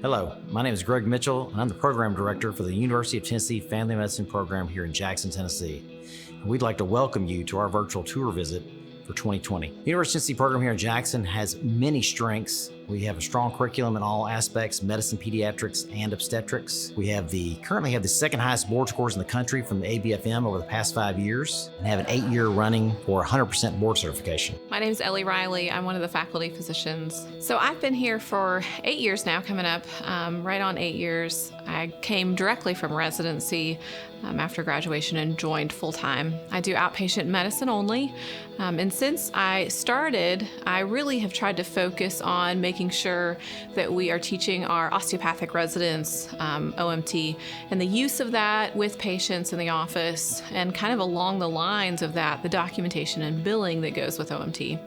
Hello, my name is Greg Mitchell, and I'm the Program Director for the University of Tennessee Family Medicine Program here in Jackson, Tennessee. And we'd like to welcome you to our virtual tour visit for 2020. The University of Tennessee program here in Jackson has many strengths. We have a strong curriculum in all aspects, medicine, pediatrics, and obstetrics. We currently have the second highest board scores in the country from the ABFM over the past 5 years, and have an 8-year running for 100% board certification. My name is Ellie Riley. I'm one of the faculty physicians. So I've been here for 8 years now, coming up right on 8 years. I came directly from residency after graduation and joined full-time. I do outpatient medicine only, and since I started, I really have tried to focus on making sure that we are teaching our osteopathic residents, OMT, and the use of that with patients in the office, and kind of along the lines of that, the documentation and billing that goes with OMT.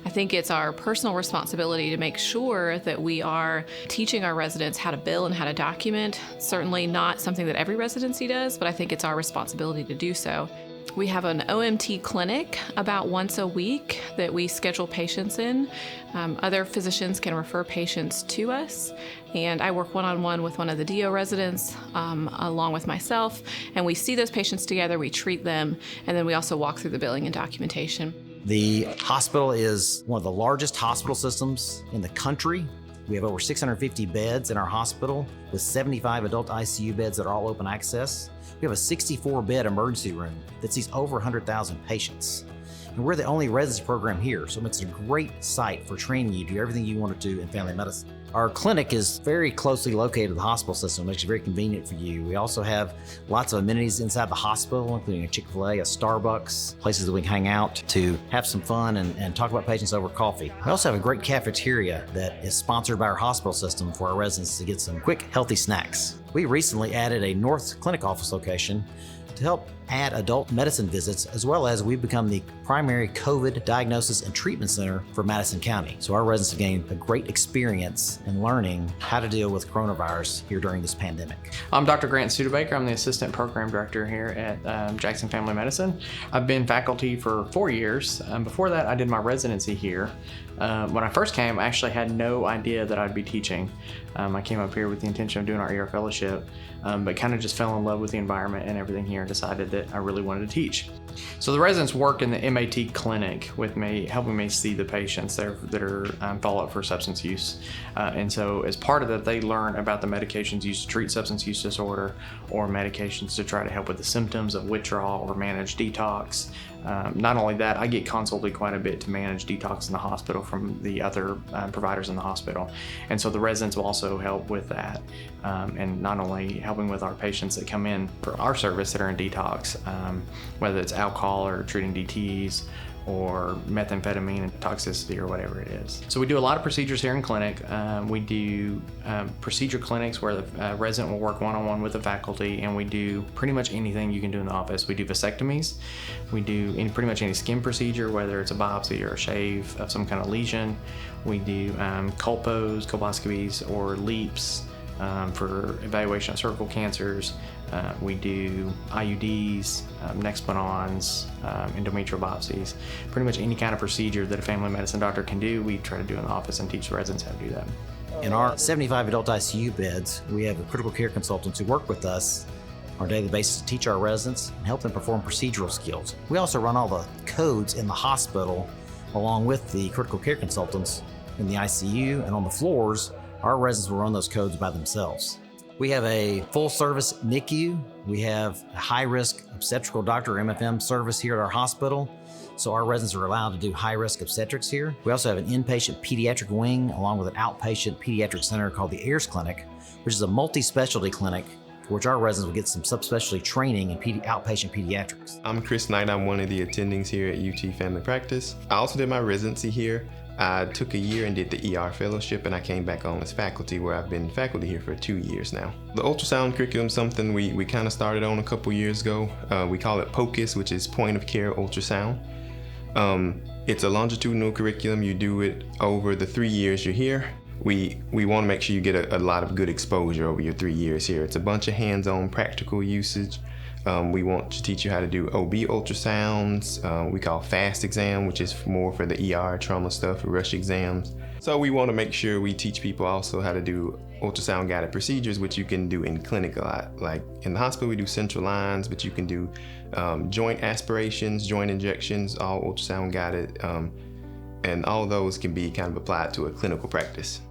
I think it's our personal responsibility to make sure that we are teaching our residents how to bill and how to document. Certainly not something that every residency does, but I think it's our responsibility to do so. We have an OMT clinic about once a week that we schedule patients in. Other physicians can refer patients to us, and I work one-on-one with one of the DO residents along with myself, and we see those patients together, we treat them, and then we also walk through the billing and documentation. The hospital is one of the largest hospital systems in the country. We have over 650 beds in our hospital with 75 adult ICU beds that are all open access. We have a 64-bed emergency room that sees over 100,000 patients. And we're the only residency program here, so it makes it a great site for training you to do everything you want to do in family medicine. Our clinic is very closely located to the hospital system, which is very convenient for you. We also have lots of amenities inside the hospital, including a Chick-fil-A, a Starbucks, places that we can hang out to have some fun and talk about patients over coffee. We also have a great cafeteria that is sponsored by our hospital system for our residents to get some quick, healthy snacks. We recently added a North Clinic office location to help add adult medicine visits, as well as we've become the primary COVID diagnosis and treatment center for Madison County. So our residents have gained a great experience in learning how to deal with coronavirus here during this pandemic. I'm Dr. Grant Studebaker. I'm the Assistant Program Director here at Jackson Family Medicine. I've been faculty for 4 years. Before that, I did my residency here. When I first came, I actually had no idea that I'd be teaching. I came up here with the intention of doing our ER fellowship, but kind of just fell in love with the environment and everything here and decided that I really wanted to teach. So the residents work in the MAT clinic with me, helping me see the patients that are follow-up for substance use. And so as part of that, they learn about the medications used to treat substance use disorder, or medications to try to help with the symptoms of withdrawal or manage detox. Not only that, I get consulted quite a bit to manage detox in the hospital from the other providers in the hospital. And so the residents will also help with that. And not only helping with our patients that come in for our service that are in detox, whether it's alcohol or treating DTs or methamphetamine and toxicity or whatever it is. So we do a lot of procedures here in clinic. We do procedure clinics where the resident will work one-on-one with the faculty, and we do pretty much anything you can do in the office. We do vasectomies. We do pretty much any skin procedure, whether it's a biopsy or a shave of some kind of lesion. We do colposcopies or LEEPs for evaluation of cervical cancers. We do IUDs, Nexplanons, endometrial biopsies. Pretty much any kind of procedure that a family medicine doctor can do, we try to do in the office and teach the residents how to do that. In our 75 adult ICU beds, we have critical care consultants who work with us on a daily basis to teach our residents and help them perform procedural skills. We also run all the codes in the hospital along with the critical care consultants in the ICU, and on the floors, our residents will run those codes by themselves. We have a full-service NICU. We have a high-risk obstetrical doctor, MFM, service here at our hospital, so our residents are allowed to do high-risk obstetrics here. We also have an inpatient pediatric wing along with an outpatient pediatric center called the AIRS Clinic, which is a multi-specialty clinic for which our residents will get some subspecialty training in outpatient pediatrics. I'm Chris Knight. I'm one of the attendings here at UT Family Practice. I also did my residency here. I took a year and did the ER fellowship, and I came back on as faculty, where I've been faculty here for 2 years now. The ultrasound curriculum is something we kind of started on a couple years ago. We call it POCUS, which is point of care ultrasound. It's a longitudinal curriculum. You do it over the 3 years you're here. We want to make sure you get a lot of good exposure over your 3 years here. It's a bunch of hands-on practical usage We want to teach you how to do OB ultrasounds. We call FAST exam, which is more for the ER trauma stuff, rush exams. So we want to make sure we teach people also how to do ultrasound guided procedures, which you can do in clinic a lot. Like in the hospital, we do central lines, but you can do joint aspirations, joint injections, all ultrasound guided. And all of those can be kind of applied to a clinical practice.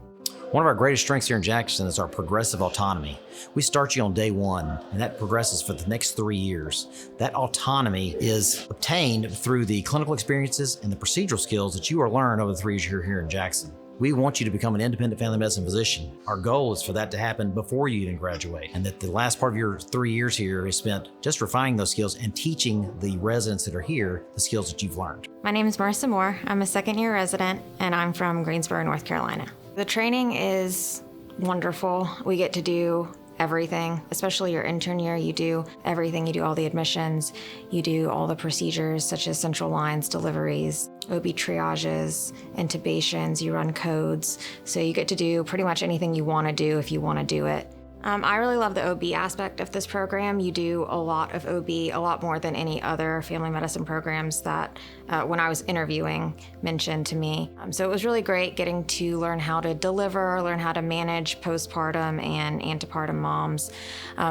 One of our greatest strengths here in Jackson is our progressive autonomy. We start you on day one, and that progresses for the next 3 years. That autonomy is obtained through the clinical experiences and the procedural skills that you will learn over the 3 years you're here in Jackson. We want you to become an independent family medicine physician. Our goal is for that to happen before you even graduate, and that the last part of your 3 years here is spent just refining those skills and teaching the residents that are here the skills that you've learned. My name is Marissa Moore. I'm a second-year resident, and I'm from Greensboro, North Carolina. The training is wonderful. We get to do everything, especially your intern year. You do everything. You do all the admissions. You do all the procedures such as central lines, deliveries, OB triages, intubations. You run codes. So you get to do pretty much anything you want to do if you want to do it. I really love the OB aspect of this program. You do a lot of OB, a lot more than any other family medicine programs that when I was interviewing mentioned to me. So it was really great getting to learn how to deliver, learn how to manage postpartum and antepartum moms.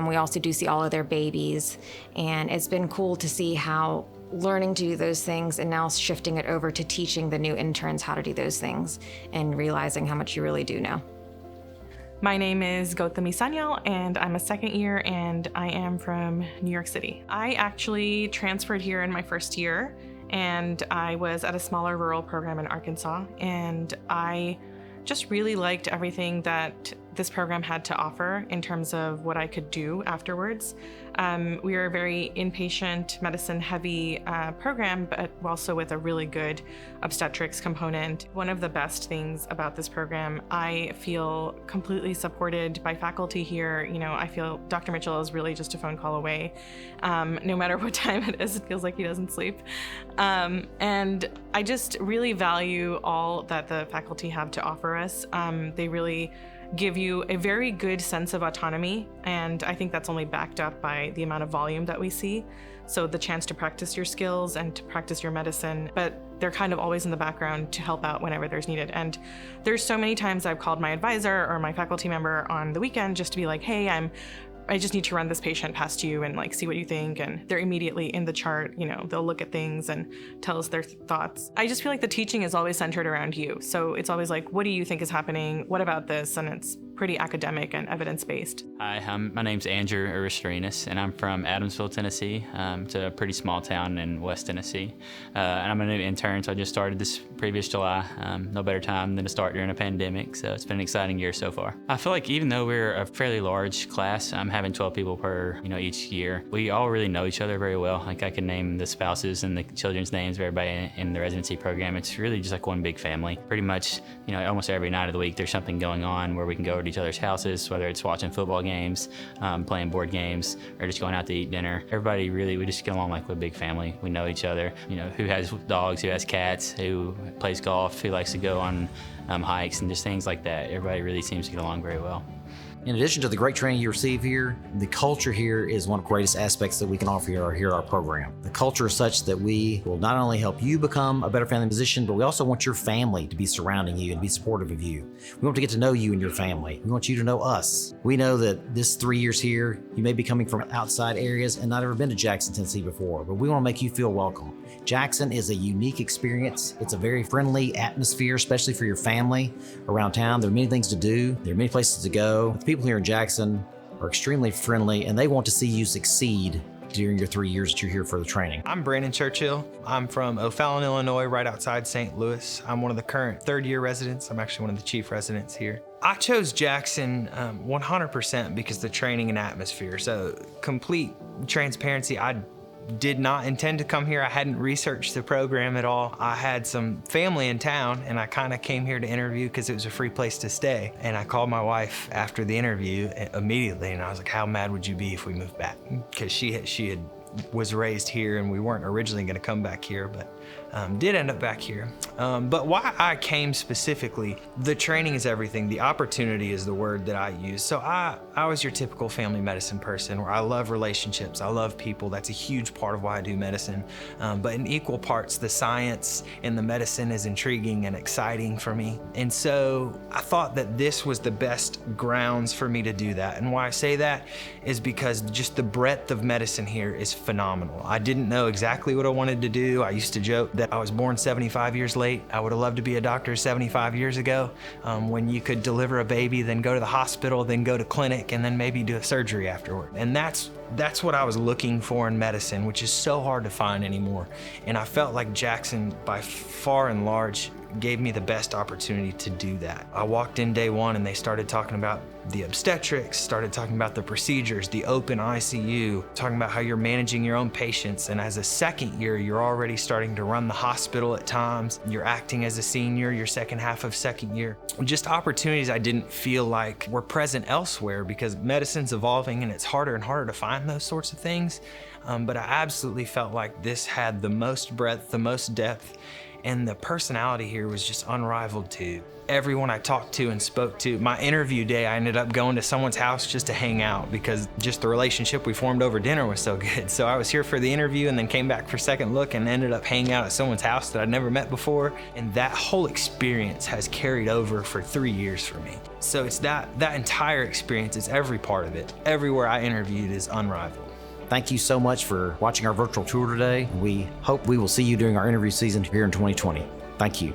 We also do see all of their babies, and it's been cool to see how learning to do those things and now shifting it over to teaching the new interns how to do those things and realizing how much you really do know. My name is Gautami Sanyal, and I'm a second year, and I am from New York City. I actually transferred here in my first year, and I was at a smaller rural program in Arkansas, and I just really liked everything that this program had to offer in terms of what I could do afterwards. We are a very inpatient medicine heavy program, but also with a really good obstetrics component. One of the best things about this program, I feel completely supported by faculty here. You know, I feel Dr. Mitchell is really just a phone call away. No matter what time it is, it feels like he doesn't sleep. And I just really value all that the faculty have to offer us. They really give you a very good sense of autonomy, and I think that's only backed up by the amount of volume that we see. So the chance to practice your skills and to practice your medicine, but they're kind of always in the background to help out whenever there's needed. And there's so many times I've called my advisor or my faculty member on the weekend just to be like, hey, I just need to run this patient past you and like see what you think, and they're immediately in the chart. You know, they'll look at things and tell us their thoughts. I just feel like the teaching is always centered around you. So it's always like, what do you think is happening? What about this? And it's pretty academic and evidence-based. Hi, my name's Andrew Aristorenas, and I'm from Adamsville, Tennessee. It's a pretty small town in West Tennessee. And I'm a new intern, so I just started this previous July. No better time than to start during a pandemic, so it's been an exciting year so far. I feel like even though we're a fairly large class, I'm having 12 people per, each year, we all really know each other very well. Like I can name the spouses and the children's names of everybody in the residency program. It's really just like one big family. Pretty much, almost every night of the week there's something going on where we can go to each other's houses, whether it's watching football games, playing board games, or just going out to eat dinner. Everybody really, we just get along like a big family. We know each other, who has dogs, who has cats, who plays golf, who likes to go on hikes and just things like that. Everybody really seems to get along very well. In addition to the great training you receive here, the culture here is one of the greatest aspects that we can offer you here at our program. The culture is such that we will not only help you become a better family physician, but we also want your family to be surrounding you and be supportive of you. We want to get to know you and your family. We want you to know us. We know that this 3 years here, you may be coming from outside areas and not ever been to Jackson, Tennessee before, but we want to make you feel welcome. Jackson is a unique experience. It's a very friendly atmosphere, especially for your family around town. There are many things to do. There are many places to go. The people here in Jackson are extremely friendly, and they want to see you succeed during your 3 years that you're here for the training. I'm Brandon Churchill. I'm from O'Fallon, Illinois, right outside St. Louis. I'm one of the current third-year residents. I'm actually one of the chief residents here. I chose Jackson 100% because of the training and atmosphere. So complete transparency, I did not intend to come here. I hadn't researched the program at all. I had some family in town, and I kind of came here to interview because it was a free place to stay. And I called my wife after the interview immediately, and I was like, how mad would you be if we moved back? Because she was raised here, and we weren't originally going to come back here, but did end up back here. But why I came specifically, the training is everything. The opportunity is the word that I use. So I was your typical family medicine person where I love relationships. I love people. That's a huge part of why I do medicine. But in equal parts, the science and the medicine is intriguing and exciting for me. And so I thought that this was the best grounds for me to do that. And why I say that is because just the breadth of medicine here is phenomenal. I didn't know exactly what I wanted to do. I used to joke that I was born 75 years late. I would have loved to be a doctor 75 years ago, when you could deliver a baby, then go to the hospital, then go to clinic, and then maybe do a surgery afterward. And that's what I was looking for in medicine, which is so hard to find anymore. And I felt like Jackson, by far and large, gave me the best opportunity to do that. I walked in day one and they started talking about the obstetrics, started talking about the procedures, the open ICU, talking about how you're managing your own patients. And as a second year, you're already starting to run the hospital at times. You're acting as a senior, your second half of second year. Just opportunities I didn't feel like were present elsewhere because medicine's evolving and it's harder and harder to find those sorts of things. But I absolutely felt like this had the most breadth, the most depth, and the personality here was just unrivaled too. Everyone I talked to and spoke to, my interview day, I ended up going to someone's house just to hang out because just the relationship we formed over dinner was so good. So I was here for the interview and then came back for second look and ended up hanging out at someone's house that I'd never met before. And that whole experience has carried over for 3 years for me. So it's that entire experience, it's every part of it. Everywhere I interviewed is unrivaled. Thank you so much for watching our virtual tour today. We hope we will see you during our interview season here in 2020. Thank you.